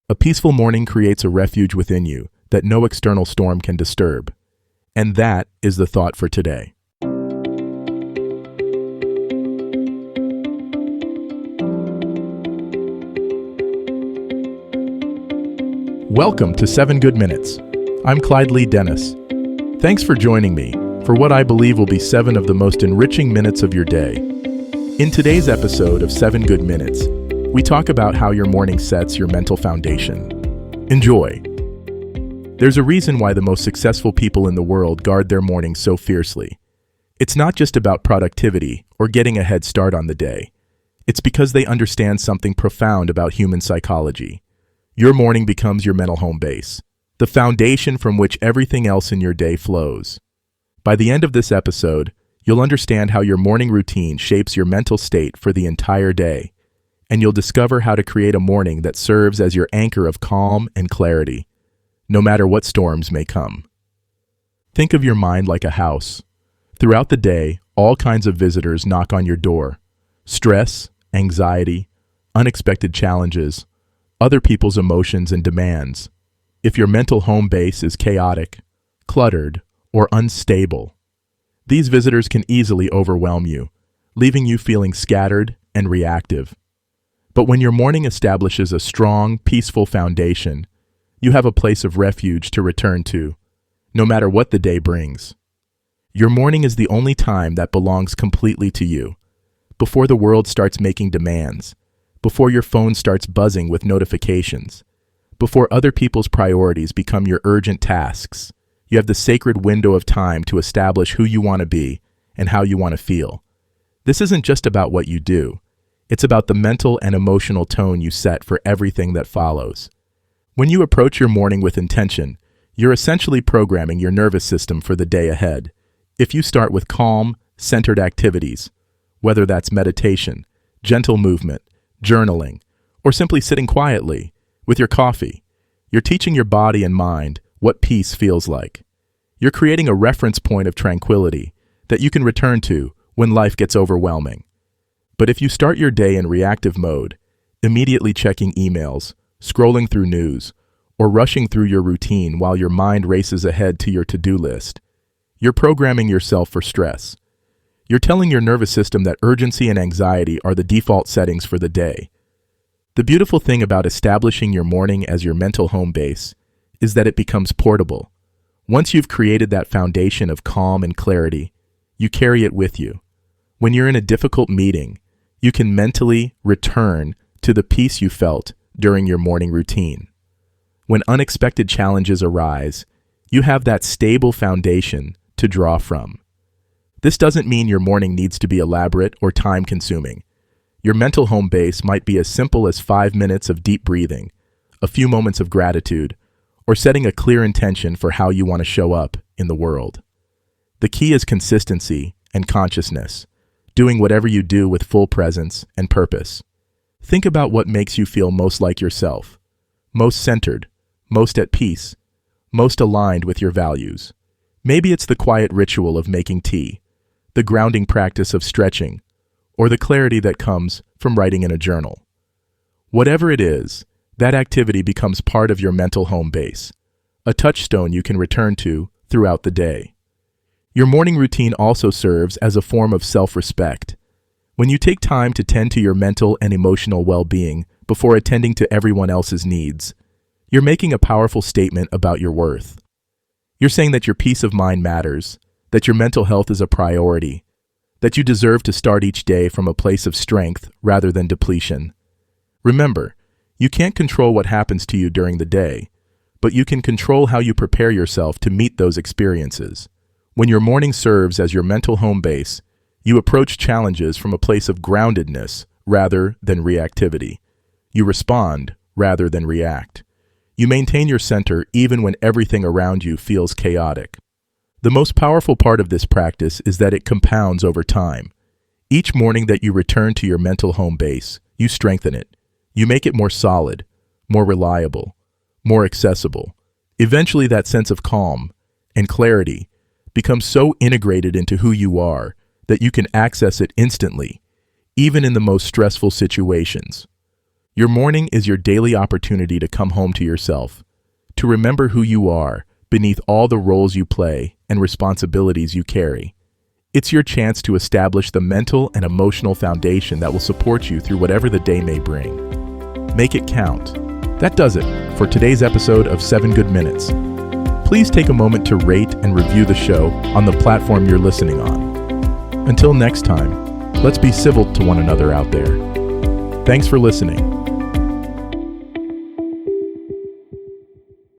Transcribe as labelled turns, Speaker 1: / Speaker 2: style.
Speaker 1: A peaceful morning creates a refuge within you that no external storm can disturb. And that is the thought for today. Welcome to 7 Good Minutes. I'm Clyde Lee Dennis. Thanks for joining me for what I believe will be 7 of the most enriching minutes of your day. In today's episode of 7 Good Minutes, we talk about how your morning sets your mental foundation. Enjoy. There's a reason why the most successful people in the world guard their mornings so fiercely. It's not just about productivity or getting a head start on the day. It's because they understand something profound about human psychology. Your morning becomes your mental home base, the foundation from which everything else in your day flows. By the end of this episode, you'll understand how your morning routine shapes your mental state for the entire day, and you'll discover how to create a morning that serves as your anchor of calm and clarity, no matter what storms may come. Think of your mind like a house. Throughout the day, all kinds of visitors knock on your door. Stress, anxiety, unexpected challenges, other people's emotions and demands. If your mental home base is chaotic, cluttered, or unstable, these visitors can easily overwhelm you, leaving you feeling scattered and reactive. But when your morning establishes a strong, peaceful foundation, you have a place of refuge to return to, no matter what the day brings. Your morning is the only time that belongs completely to you. Before the world starts making demands, before your phone starts buzzing with notifications, before other people's priorities become your urgent tasks, you have the sacred window of time to establish who you want to be and how you want to feel. This isn't just about what you do. It's about the mental and emotional tone you set for everything that follows. When you approach your morning with intention, you're essentially programming your nervous system for the day ahead. If you start with calm, centered activities, whether that's meditation, gentle movement, journaling, or simply sitting quietly with your coffee, you're teaching your body and mind what peace feels like. You're creating a reference point of tranquility that you can return to when life gets overwhelming. But if you start your day in reactive mode, immediately checking emails, scrolling through news, or rushing through your routine while your mind races ahead to your to-do list, you're programming yourself for stress. You're telling your nervous system that urgency and anxiety are the default settings for the day. The beautiful thing about establishing your morning as your mental home base is that it becomes portable. Once you've created that foundation of calm and clarity, you carry it with you. When you're in a difficult meeting, you can mentally return to the peace you felt during your morning routine. When unexpected challenges arise, you have that stable foundation to draw from. This doesn't mean your morning needs to be elaborate or time-consuming. Your mental home base might be as simple as 5 minutes of deep breathing, a few moments of gratitude, or setting a clear intention for how you want to show up in the world. The key is consistency and consciousness, doing whatever you do with full presence and purpose. Think about what makes you feel most like yourself, most centered, most at peace, most aligned with your values. Maybe it's the quiet ritual of making tea, the grounding practice of stretching, or the clarity that comes from writing in a journal. Whatever it is, that activity becomes part of your mental home base, a touchstone you can return to throughout the day. Your morning routine also serves as a form of self-respect. When you take time to tend to your mental and emotional well-being before attending to everyone else's needs, you're making a powerful statement about your worth. You're saying that your peace of mind matters, that your mental health is a priority, that you deserve to start each day from a place of strength rather than depletion. Remember, you can't control what happens to you during the day, but you can control how you prepare yourself to meet those experiences. When your morning serves as your mental home base, you approach challenges from a place of groundedness rather than reactivity. You respond rather than react. You maintain your center even when everything around you feels chaotic. The most powerful part of this practice is that it compounds over time. Each morning that you return to your mental home base, you strengthen it. You make it more solid, more reliable, more accessible. Eventually, that sense of calm and clarity becomes so integrated into who you are that you can access it instantly, even in the most stressful situations. Your morning is your daily opportunity to come home to yourself, to remember who you are beneath all the roles you play and responsibilities you carry. It's your chance to establish the mental and emotional foundation that will support you through whatever the day may bring. Make it count. That does it for today's episode of 7 Good Minutes. Please take a moment to rate and review the show on the platform you're listening on. Until next time, let's be civil to one another out there. Thanks for listening.